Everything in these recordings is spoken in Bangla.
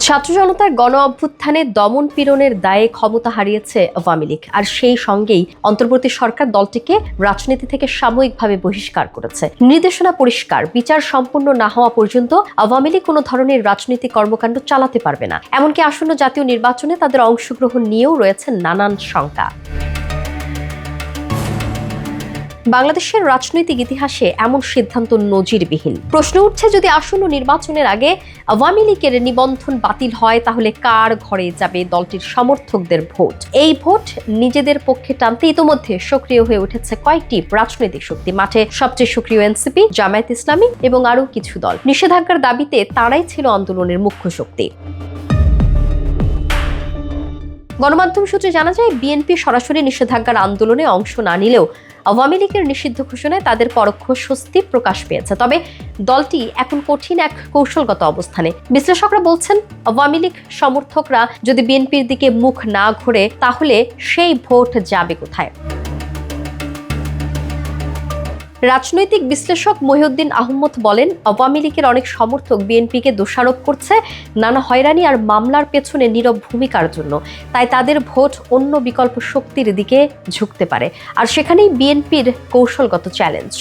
ছাত্র জনতার গণ অভ্যুত্থানে দমন পীড়নের দায়ে ক্ষমতা হারিয়েছে আওয়ামী লীগ, আর সেই সঙ্গেই অন্তর্বর্তী সরকার দলটিকে রাজনীতি থেকে সাময়িকভাবে বহিষ্কার করেছে। নির্দেশনা পরিষ্কার, বিচার সম্পূর্ণ না হওয়া পর্যন্ত আওয়ামী লীগ কোনো ধরনের রাজনৈতিক কর্মকাণ্ড চালাতে পারবে না। এমনকি আসন্ন জাতীয় নির্বাচনে তাদের অংশগ্রহণ নিয়েও রয়েছে নানান শঙ্কা। বাংলাদেশের রাজনৈতিক ইতিহাসে এমন সিদ্ধান্ত নজিরবিহীন। প্রশ্ন উঠছে, যদি আসন্ন নির্বাচনের আগে আওয়ামী লীগের নিবন্ধন বাতিল হয়, তাহলে কার ঘরে যাবে দলটির সমর্থকদের ভোট? এই ভোট নিজেদের পক্ষে টানতে ইতোমধ্যে সক্রিয় হয়ে উঠেছে কয়েকটি রাজনৈতিক শক্তি। মাঠে সবচেয়ে সক্রিয় এনসিপি, জামায়াত ইসলামী এবং আরও কিছু দল। নিষেধাজ্ঞার দাবিতে তারাই ছিল আন্দোলনের মুখ্য শক্তি। গণমাধ্যম সূত্রে জানা যায়, বিএনপি সরাসরি নিষেধাজ্ঞার আন্দোলনে অংশ না নিলেও আওয়ামী লীগের নিষিদ্ধ ঘোষণায় তাদের পরোক্ষ স্বস্তি প্রকাশ পেয়েছে। তবে দলটি এখন কঠিন এক কৌশলগত অবস্থানে। বিশ্লেষকরা বলছেন, আওয়ামী লীগ সমর্থকরা যদি বিএনপির দিকে মুখ না ঘোরে, তাহলে সেই ভোট যাবে কোথায়? রাজনৈতিক বিশ্লেষক মহিউদ্দিন আহমদ বলেন, আওয়ামী লীগের অনেক সমর্থক বিএনপিকে দোষারোপ করছে নানা হয়রানি আর মামলার পেছনে নীরব ভূমিকার জন্য। তাই তাদের ভোট অন্য বিকল্প শক্তির দিকে ঝুঁকতে পারে, আর সেখানেই বিএনপির কৌশলগত চ্যালেঞ্জ।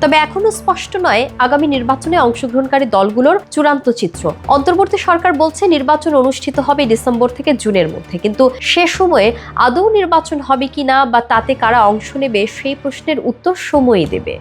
তবে এখনো স্পষ্ট নয় আগামী নির্বাচনে অংশগ্রহণকারী দলগুলোর চূড়ান্ত চিত্র। অন্তর্বর্তী সরকার বলছে নির্বাচন অনুষ্ঠিত হবে ডিসেম্বর থেকে জুনের মধ্যে, কিন্তু সে সময়ে আদৌ নির্বাচন হবে কিনা বা তাতে কারা অংশ নেবে, সেই প্রশ্নের উত্তর সময়ই দেবে।